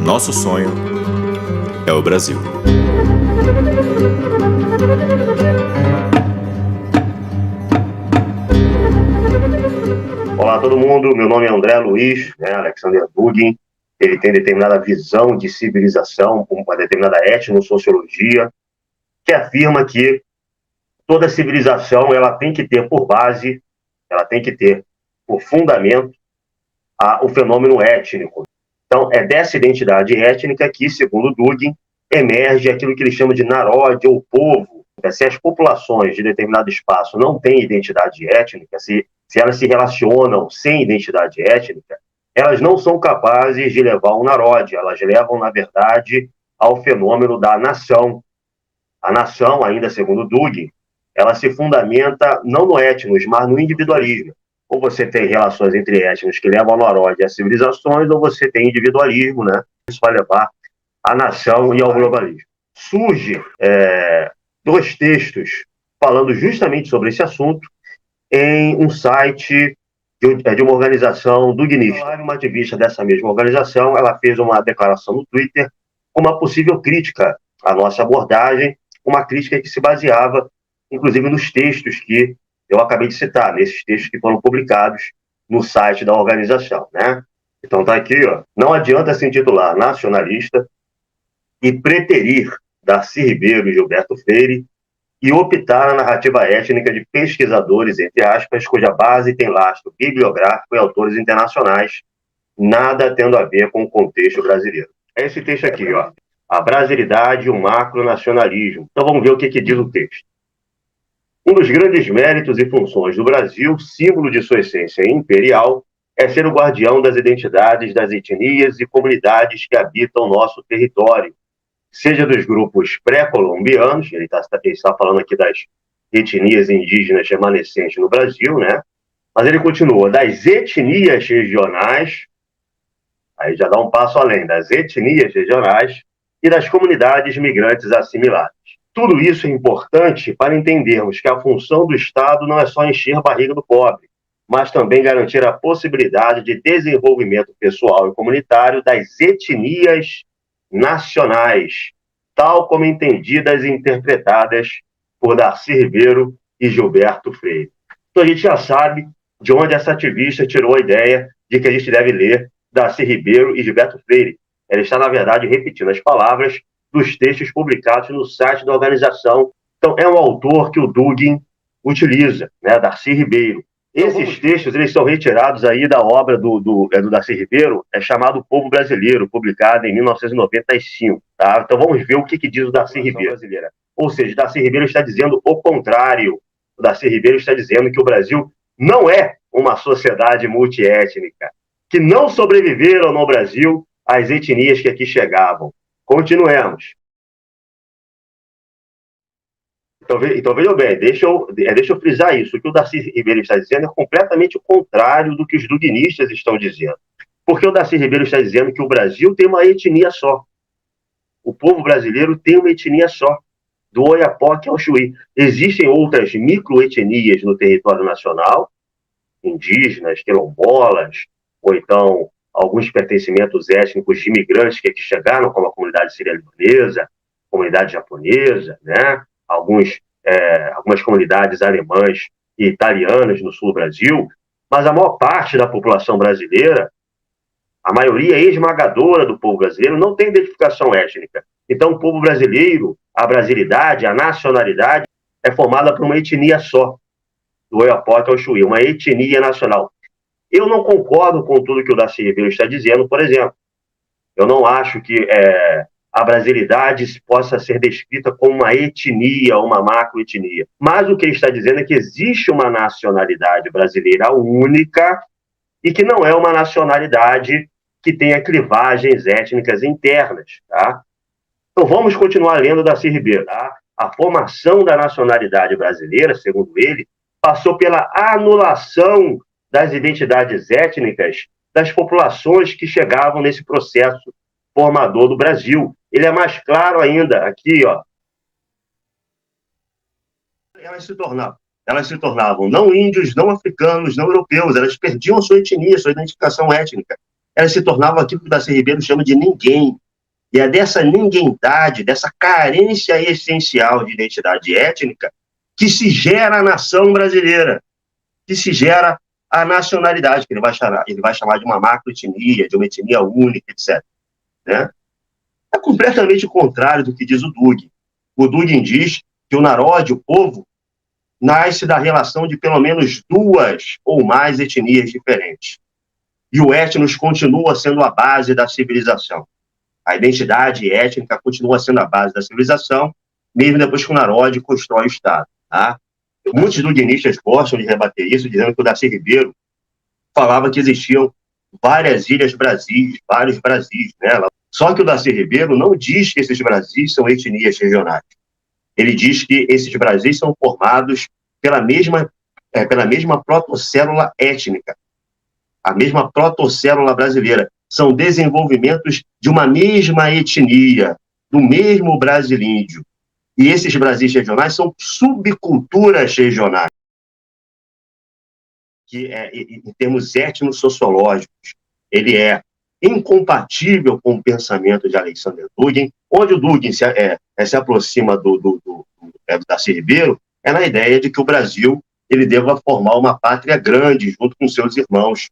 Nosso sonho é o Brasil. Olá a todo mundo, meu nome é André Luiz, Alexander Dugin. Ele tem determinada visão de civilização, uma determinada etnossociologia, que afirma que toda civilização ela tem que ter por base, ela tem que ter por fundamento o fenômeno étnico. Então, é dessa identidade étnica que, segundo Dugin, emerge aquilo que ele chama de narod, ou povo. Se as populações de determinado espaço não têm identidade étnica, se elas se relacionam sem identidade étnica, elas não são capazes de levar um narod, elas levam, na verdade, ao fenômeno da nação. A nação, ainda segundo Dugin, ela se fundamenta não no etnos, mas no individualismo. Ou você tem relações entre etnos que levam ao narod e às civilizações, ou você tem individualismo, né? Isso vai levar à nação e ao globalismo. Surge dois textos falando justamente sobre esse assunto em um site de uma organização duginista. Uma ativista dessa mesma organização, ela fez uma declaração no Twitter com uma possível crítica à nossa abordagem, uma crítica que se baseava, inclusive, nos textos que eu acabei de citar, nesses textos que foram publicados no site da organização, né? Então tá aqui, ó. Não adianta se intitular nacionalista e preterir Darcy Ribeiro e Gilberto Freire e optar na narrativa étnica de pesquisadores, entre aspas, cuja base tem lastro bibliográfico e autores internacionais, nada tendo a ver com o contexto brasileiro. É esse texto aqui, ó. A brasilidade e o macronacionalismo. Então vamos ver o que diz o texto. Um dos grandes méritos e funções do Brasil, símbolo de sua essência imperial, é ser o guardião das identidades das etnias e comunidades que habitam nosso território, seja dos grupos pré-colombianos, ele está falando aqui das etnias indígenas remanescentes no Brasil, né? Mas ele continua, das etnias regionais, aí já dá um passo além, das etnias regionais e das comunidades migrantes assimiladas. Tudo isso é importante para entendermos que a função do Estado não é só encher a barriga do pobre, mas também garantir a possibilidade de desenvolvimento pessoal e comunitário das etnias nacionais, tal como entendidas e interpretadas por Darcy Ribeiro e Gilberto Freire. Então a gente já sabe de onde essa ativista tirou a ideia de que a gente deve ler Darcy Ribeiro e Gilberto Freire. Ela está, na verdade, repetindo as palavras dos textos publicados no site da organização. Então, é um autor que o Dugin utiliza, né, Darcy Ribeiro. Esses textos eles são retirados aí da obra do Darcy Ribeiro, chamado Povo Brasileiro, publicado em 1995. Tá? Então, vamos ver o que diz o Darcy Ribeiro. Brasileira. Ou seja, Darcy Ribeiro está dizendo o contrário. O Darcy Ribeiro está dizendo que o Brasil não é uma sociedade multiétnica, que não sobreviveram no Brasil as etnias que aqui chegavam. Continuemos. Então vejam bem, deixa eu frisar isso. O que o Darcy Ribeiro está dizendo é completamente o contrário do que os duginistas estão dizendo. Porque o Darcy Ribeiro está dizendo que o Brasil tem uma etnia só. O povo brasileiro tem uma etnia só, do Oiapoque ao Chuí. Existem outras microetnias no território nacional, indígenas, quilombolas, ou então alguns pertencimentos étnicos de imigrantes que aqui chegaram, como a comunidade síria-libanesa, comunidade japonesa, né? Algumas comunidades alemãs e italianas no sul do Brasil, mas a maior parte da população brasileira, a maioria esmagadora do povo brasileiro, não tem identificação étnica. Então, o povo brasileiro, a brasilidade, a nacionalidade, é formada por uma etnia só, do Oiapoque ao Chuí, uma etnia nacional. Eu não concordo com tudo que o Darcy Ribeiro está dizendo, por exemplo. Eu não acho que a brasilidade possa ser descrita como uma etnia, uma macroetnia. Mas o que ele está dizendo é que existe uma nacionalidade brasileira única e que não é uma nacionalidade que tenha clivagens étnicas internas. Tá? Então vamos continuar lendo Darcy Ribeiro. Tá? A formação da nacionalidade brasileira, segundo ele, passou pela anulação das identidades étnicas das populações que chegavam nesse processo formador do Brasil. Ele é mais claro ainda, aqui, ó. Elas se tornavam não índios, não africanos, não europeus, elas perdiam sua etnia, sua identificação étnica. elas se tornavam aquilo que o Darcy Ribeiro chama de ninguém. E é dessa ninguém-dade, dessa carência essencial de identidade étnica, que se gera a nação brasileira, que se gera a nacionalidade, que ele vai chamar de uma macroetnia, de uma etnia única, etc. Né? É completamente o contrário do que diz o Dugin. O Dugin diz que o Narod, o povo, nasce da relação de pelo menos duas ou mais etnias diferentes. E o etnos continua sendo a base da civilização. A identidade étnica continua sendo a base da civilização, mesmo depois que o Narod constrói o Estado. Tá? Muitos duguinistas gostam de rebater isso, dizendo que o Darcy Ribeiro falava que existiam várias ilhas Brasis, vários Brasis. Né? Só que o Darcy Ribeiro não diz que esses Brasis são etnias regionais. Ele diz que esses Brasis são formados pela mesma protocélula étnica, a mesma protocélula brasileira. São desenvolvimentos de uma mesma etnia, do mesmo brasilíndio. E esses Brasis regionais são subculturas regionais, que em termos étnico-sociológicos, ele é incompatível com o pensamento de Alexander Dugin, onde o Dugin se aproxima do Darcy Ribeiro, é na ideia de que o Brasil ele deva formar uma pátria grande junto com seus irmãos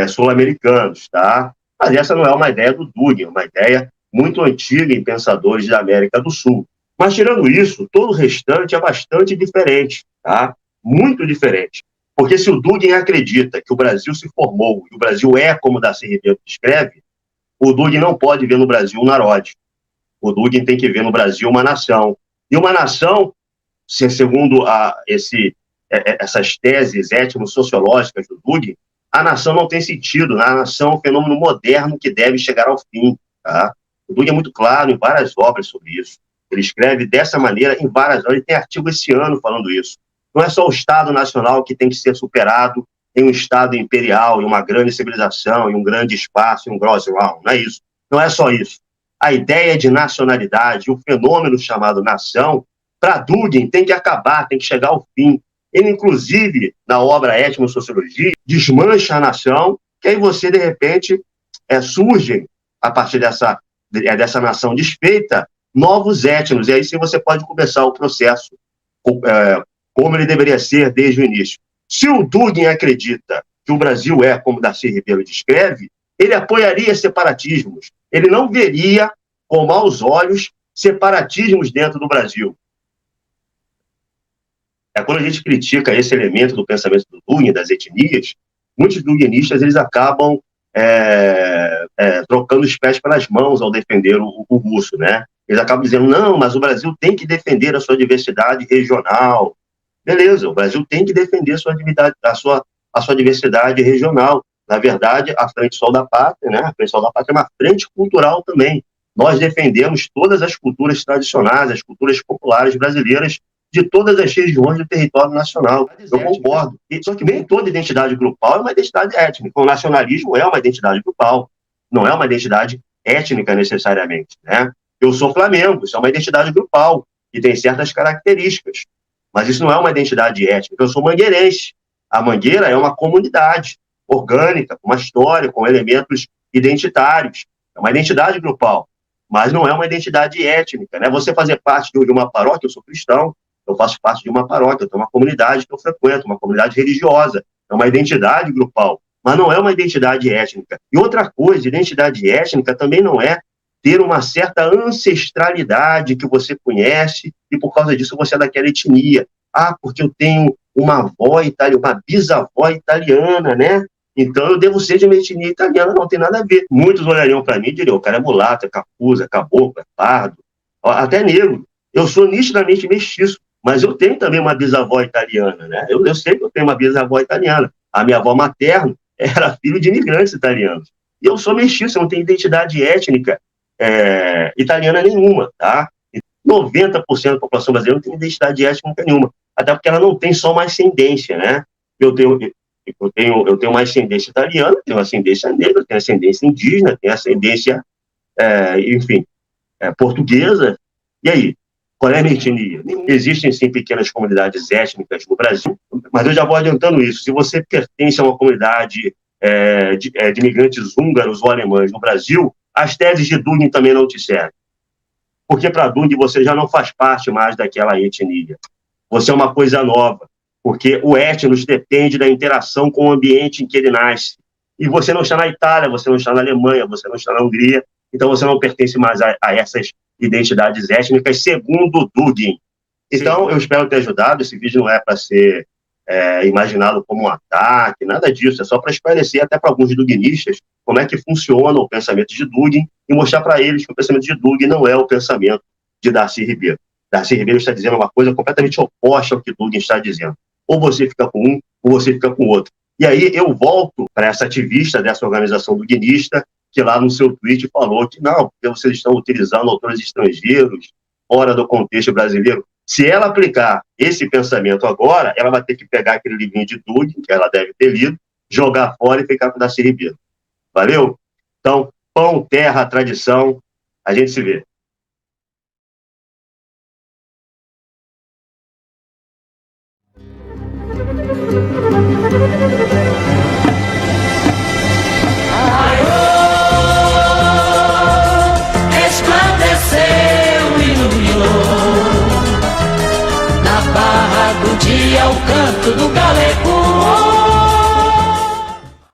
sul-americanos, tá? Mas essa não é uma ideia do Dugin, é uma ideia muito antiga em pensadores da América do Sul. Mas, tirando isso, todo o restante é bastante diferente, tá? Muito diferente. Porque se o Dugin acredita que o Brasil se formou e o Brasil é como Darcy Ribeiro descreve, o Dugin não pode ver no Brasil um Narod. O Dugin tem que ver no Brasil uma nação. E uma nação, segundo essas teses étnico-sociológicas do Dugin, a nação não tem sentido. A nação é um fenômeno moderno que deve chegar ao fim. Tá? O Dugin é muito claro em várias obras sobre isso. Ele escreve dessa maneira em várias obras. Ele tem artigo esse ano falando isso. Não é só o Estado nacional que tem que ser superado em um Estado imperial, em uma grande civilização, em um grande espaço, em um Grossraum. Não é isso. Não é só isso. A ideia de nacionalidade, o fenômeno chamado nação, para Dugin tem que acabar, tem que chegar ao fim. Ele, inclusive, na obra Etnosociologia, desmancha a nação, que aí você, de repente, surgem, a partir dessa nação desfeita, novos etnos, e aí sim você pode começar o processo como ele deveria ser desde o início. Se o Dugin acredita que o Brasil é como Darcy Ribeiro descreve, ele apoiaria separatismos. Ele não veria com maus olhos separatismos dentro do Brasil. Quando a gente critica esse elemento do pensamento do Dugin, das etnias, muitos duginistas eles acabam trocando os pés pelas mãos ao defender o russo, né? Eles acabam dizendo, não, mas o Brasil tem que defender a sua diversidade regional. Beleza, o Brasil tem que defender a sua diversidade regional. Na verdade, a Frente Sol da Pátria, né? A Frente Sol da Pátria é uma frente cultural também. Nós defendemos todas as culturas tradicionais, as culturas populares brasileiras de todas as regiões do território nacional. Eu concordo. Só que nem toda identidade grupal é uma identidade étnica. O nacionalismo é uma identidade grupal, não é uma identidade étnica necessariamente, né? Eu sou Flamengo, isso é uma identidade grupal, que tem certas características. Mas isso não é uma identidade étnica. Eu sou mangueirense. A Mangueira é uma comunidade orgânica, com uma história, com elementos identitários. É uma identidade grupal, mas não é uma identidade étnica, né? Você fazer parte de uma paróquia, eu sou cristão, eu faço parte de uma paróquia, eu tenho uma comunidade que eu frequento, uma comunidade religiosa. É uma identidade grupal, mas não é uma identidade étnica. E outra coisa, identidade étnica também não é ter uma certa ancestralidade que você conhece e por causa disso você é daquela etnia. Ah, porque eu tenho uma avó italiana, uma bisavó italiana, né? Então eu devo ser de uma etnia italiana, não tem nada a ver. Muitos olhariam para mim e diriam, o cara é mulato, é capuza, é caboclo, é pardo, até negro. Eu sou nitidamente mestiço, mas eu tenho também uma bisavó italiana, né? Eu sei que eu tenho uma bisavó italiana. A minha avó materna era filho de imigrantes italianos. E eu sou mestiço, eu não tenho identidade étnica italiana nenhuma, tá? 90% da população brasileira não tem identidade étnica nenhuma, até porque ela não tem só uma ascendência, né? Eu tenho uma ascendência italiana, tenho ascendência negra, tenho ascendência indígena, tenho ascendência, portuguesa. E aí? Qual é a minha etnia? Existem, sim, pequenas comunidades étnicas no Brasil, mas eu já vou adiantando isso. Se você pertence a uma comunidade de imigrantes húngaros ou alemães no Brasil, as teses de Dugin também não te servem. Porque para Dugin você já não faz parte mais daquela etnia. Você é uma coisa nova, porque o etnos depende da interação com o ambiente em que ele nasce. E você não está na Itália, você não está na Alemanha, você não está na Hungria, então você não pertence mais a essas identidades étnicas, segundo Dugin. Então, eu espero ter ajudado. Esse vídeo não é para ser imaginado como um ataque, nada disso, é só para esclarecer até para alguns duguinistas como é que funciona o pensamento de Dugin e mostrar para eles que o pensamento de Dugin não é o pensamento de Darcy Ribeiro. Darcy Ribeiro está dizendo uma coisa completamente oposta ao que Dugin está dizendo. Ou você fica com um, ou você fica com o outro. E aí eu volto para essa ativista dessa organização duguinista, que lá no seu tweet falou que não, porque vocês estão utilizando autores estrangeiros fora do contexto brasileiro. Se ela aplicar esse pensamento agora, ela vai ter que pegar aquele livrinho de Dugin, que ela deve ter lido, jogar fora e ficar com o Darcy Ribeiro. Valeu? Então, pão, terra, tradição, a gente se vê. Dia o canto do galego.